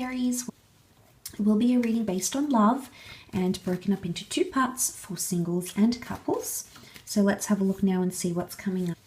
Aries. It will be a reading based on love and broken up into two parts for singles and couples. So let's have a look now and see what's coming up.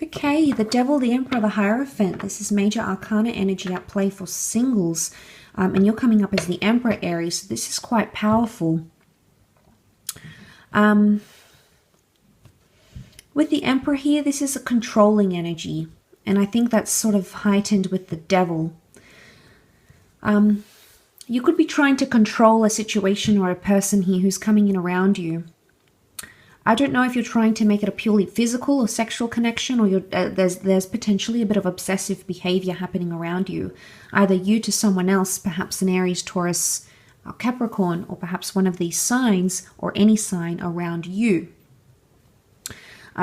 Okay, the Devil, the Emperor, the Hierophant. This is major arcana energy at play for singles. And you're coming up as the Emperor, Aries. So this is quite powerful. With the Emperor here, this is a controlling energy. And I think that's sort of heightened with the Devil. You could be trying to control a situation or a person here who's coming in around you. I don't know if you're trying to make it a purely physical or sexual connection, or there's potentially a bit of obsessive behavior happening around you. Either you to someone else, perhaps an Aries, Taurus, or Capricorn, or perhaps one of these signs or any sign around you.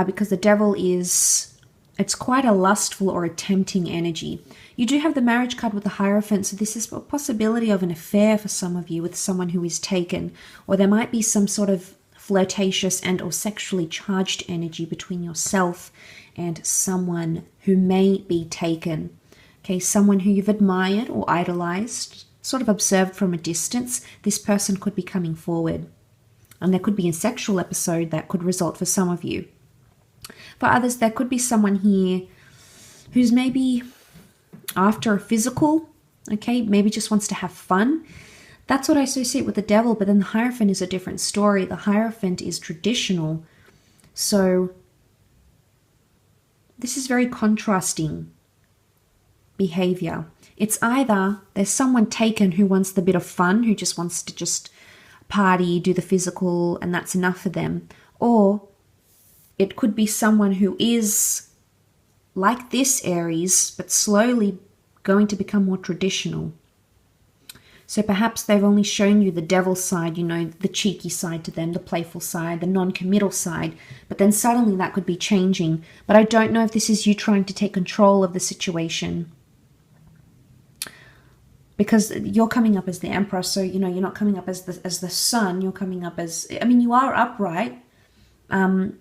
Because the Devil it's quite a lustful or a tempting energy. You do have the marriage card with the Hierophant, so this is a possibility of an affair for some of you with someone who is taken, or there might be some sort of flirtatious and or sexually charged energy between yourself and someone who may be taken. Okay, someone who you've admired or idolized, sort of observed from a distance. This person could be coming forward. And there could be a sexual episode that could result for some of you. For others, there could be someone here who's maybe after a physical, okay, maybe just wants to have fun. That's what I associate with the Devil, but then the Hierophant is a different story. The Hierophant is traditional. So this is very contrasting behavior. It's either there's someone taken who wants the bit of fun, who just wants to just party, do the physical, and that's enough for them. Or it could be someone who is like this Aries, but slowly going to become more traditional. So perhaps they've only shown you the Devil side, you know, the cheeky side to them, the playful side, the non-committal side, but then suddenly that could be changing. But I don't know if this is you trying to take control of the situation. Because you're coming up as the Emperor, so, you know, you're not coming up as the Sun, you're coming up as, I mean, you are upright.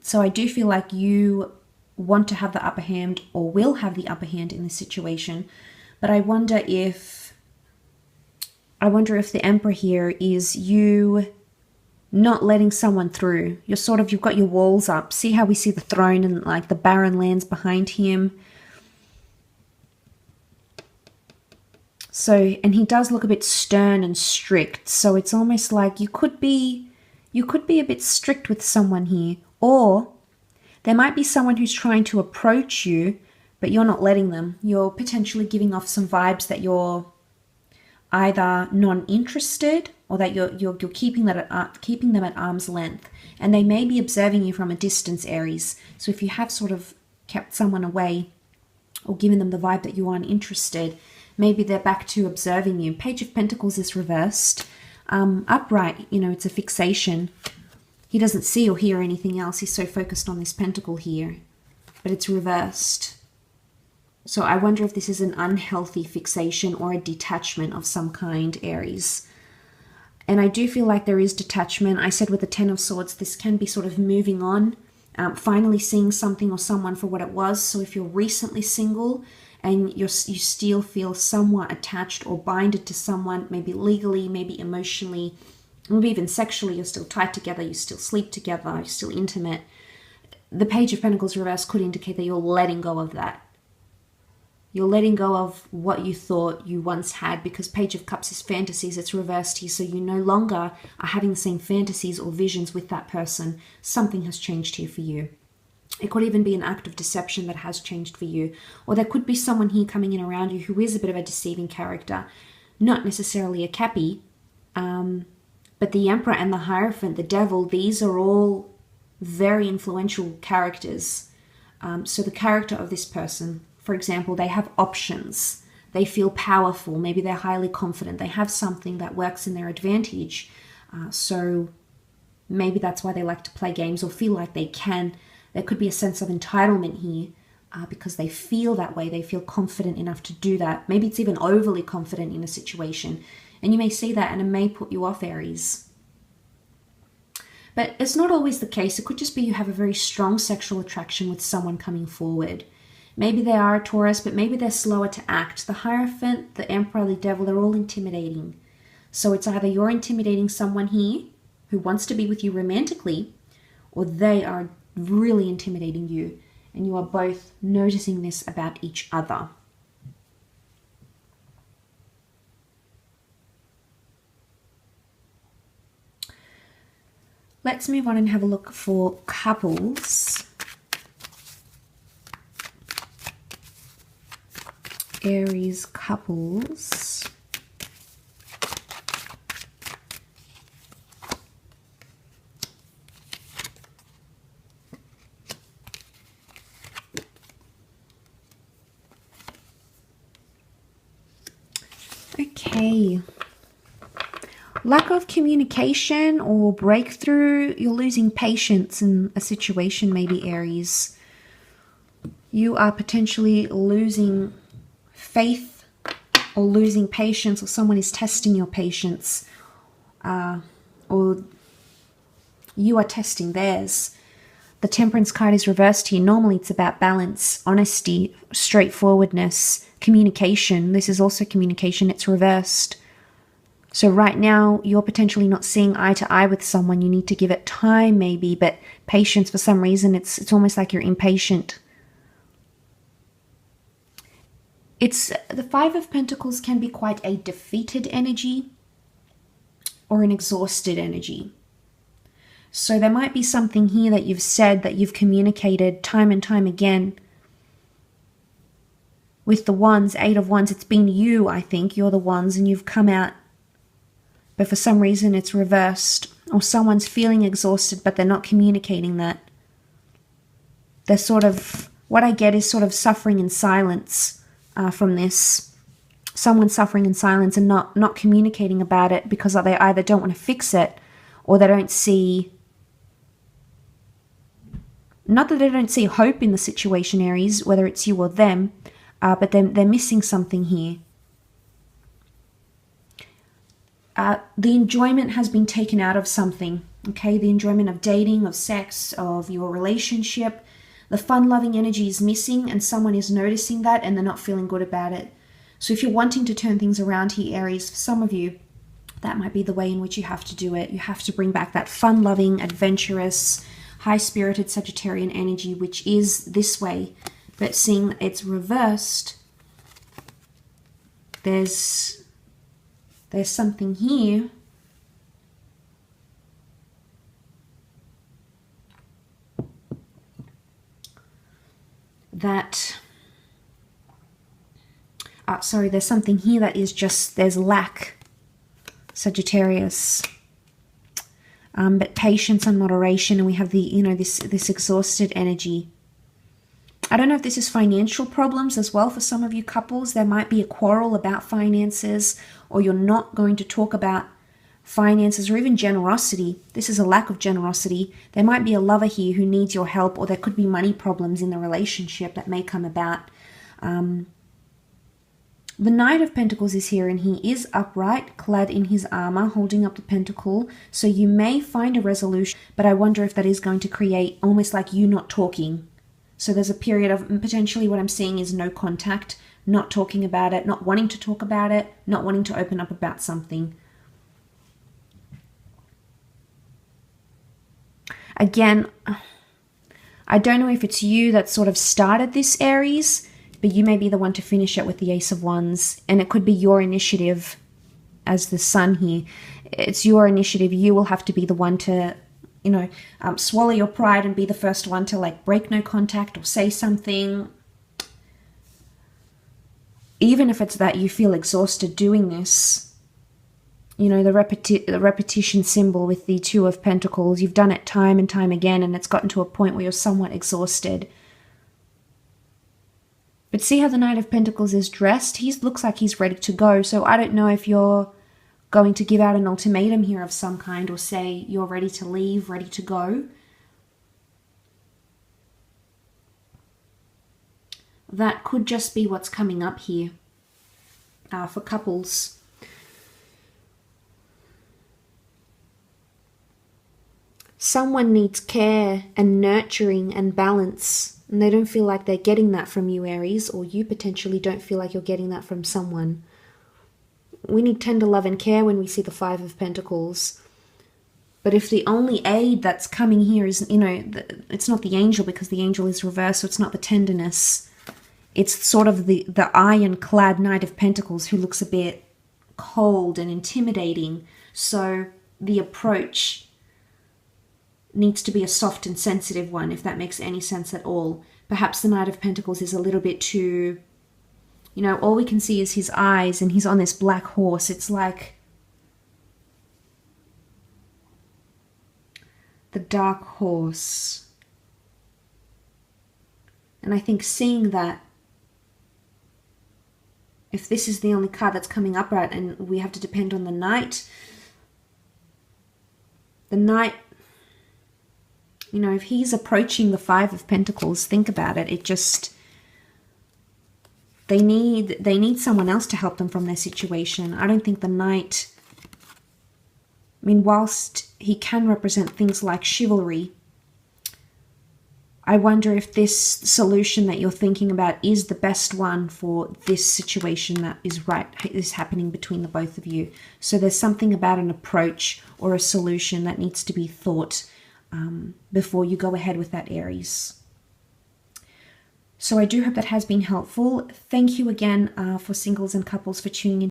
So I do feel like you want to have the upper hand or will have the upper hand in this situation. But I wonder if the Emperor here is you not letting someone through. You've got your walls up. See how we see the throne and like the barren lands behind him. So, and he does look a bit stern and strict. So it's almost like you could be a bit strict with someone here. Or there might be someone who's trying to approach you, but you're not letting them. You're potentially giving off some vibes that you're either non-interested or that you're keeping them at arm's length, and they may be observing you from a distance, Aries. So if you have sort of kept someone away or given them the vibe that you aren't interested, maybe they're back to observing you. Page of Pentacles is reversed. Upright, you know, it's a fixation. He doesn't see or hear anything else. He's so focused on this pentacle here, but it's reversed. So I wonder if this is an unhealthy fixation or a detachment of some kind, Aries. And I do feel like there is detachment. I said with the Ten of Swords, this can be sort of moving on, finally seeing something or someone for what it was. So if you're recently single and you still feel somewhat attached or binded to someone, maybe legally, maybe emotionally, maybe even sexually, you're still tied together, you still sleep together, you're still intimate. The Page of Pentacles reverse could indicate that you're letting go of that. You're letting go of what you thought you once had, because Page of Cups is fantasies. It's reversed here, so you no longer are having the same fantasies or visions with that person. Something has changed here for you. It could even be an act of deception that has changed for you. Or there could be someone here coming in around you who is a bit of a deceiving character. Not necessarily a Cappy, but the Emperor and the Hierophant, the Devil, these are all very influential characters. So the character of this person, for example, they have options. They feel powerful. Maybe they're highly confident. They have something that works in their advantage. So maybe that's why they like to play games or feel like they can. There could be a sense of entitlement here because they feel that way. They feel confident enough to do that. Maybe it's even overly confident in a situation. And you may see that and it may put you off, Aries. But it's not always the case. It could just be you have a very strong sexual attraction with someone coming forward. Maybe they are a Taurus, but maybe they're slower to act. The Hierophant, the Emperor, the Devil, they're all intimidating. So it's either you're intimidating someone here who wants to be with you romantically, or they are really intimidating you, and you are both noticing this about each other. Let's move on and have a look for couples. Aries couples. Okay. Lack of communication or breakthrough. You're losing patience in a situation, maybe, Aries. You are potentially losing faith or losing patience, or someone is testing your patience, or you are testing theirs. The Temperance card is reversed here. Normally it's about balance, honesty, straightforwardness, communication. This is also communication. It's reversed. So right now you're potentially not seeing eye to eye with someone. You need to give it time maybe, but patience, for some reason it's almost like you're impatient. It's the Five of Pentacles can be quite a defeated energy or an exhausted energy. So there might be something here that you've said, that you've communicated time and time again. With the Wands, Eight of Wands, it's been you, I think. You're the Wands and you've come out. But for some reason it's reversed. Or someone's feeling exhausted but they're not communicating that. They're sort of, what I get is sort of suffering in silence from this. Someone's suffering in silence and not communicating about it because they either don't want to fix it, or they don't see, not that they don't see hope in the situation, Aries, whether it's you or them, but they're missing something here. The enjoyment has been taken out of something, okay? The enjoyment of dating, of sex, of your relationship. The fun-loving energy is missing and someone is noticing that and they're not feeling good about it. So if you're wanting to turn things around here, Aries, for some of you, that might be the way in which you have to do it. You have to bring back that fun-loving, adventurous, high-spirited Sagittarian energy, which is this way. But seeing it's reversed, there's something here that, there's something here that is just, there's lack, Sagittarius. But patience and moderation, and we have the, this exhausted energy. I don't know if this is financial problems as well for some of you couples. There might be a quarrel about finances, or you're not going to talk about finances, or even generosity. This is a lack of generosity. There might be a lover here who needs your help, or there could be money problems in the relationship that may come about. The Knight of Pentacles is here, and he is upright, clad in his armor, holding up the pentacle. So you may find a resolution, but I wonder if that is going to create almost like you not talking. So there's a period of, potentially what I'm seeing is no contact, not talking about it, not wanting to talk about it, not wanting to open up about something. Again, I don't know if it's you that sort of started this, Aries, but you may be the one to finish it with the Ace of Wands. And it could be your initiative as the Sun here. It's your initiative. You will have to be the one to, swallow your pride and be the first one to like break no contact or say something. Even if it's that you feel exhausted doing this, the repetition symbol with the Two of Pentacles, you've done it time and time again, and it's gotten to a point where you're somewhat exhausted. But see how the Knight of Pentacles is dressed? He looks like he's ready to go. So I don't know if you're going to give out an ultimatum here of some kind, or say you're ready to leave, ready to go. That could just be what's coming up here for couples. someone needs care and nurturing and balance, and they don't feel like they're getting that from you, Aries, or you potentially don't feel like you're getting that from someone. We need tender love and care when we see the Five of Pentacles. But if the only aid that's coming here is, it's not the angel, because the angel is reversed, so it's not the tenderness. It's sort of the ironclad Knight of Pentacles who looks a bit cold and intimidating. So the approach needs to be a soft and sensitive one, if that makes any sense at all. Perhaps the Knight of Pentacles is a little bit too, all we can see is his eyes, and he's on this black horse. It's like the dark horse. And I think seeing that, if this is the only card that's coming up, right, and we have to depend on the Knight, if he's approaching the Five of Pentacles, think about it. It just, they need someone else to help them from their situation. I don't think the Knight, whilst he can represent things like chivalry, I wonder if this solution that you're thinking about is the best one for this situation that is happening between the both of you. So there's something about an approach or a solution that needs to be thought before you go ahead with that, Aries. So I do hope that has been helpful. Thank you again for singles and couples for tuning in.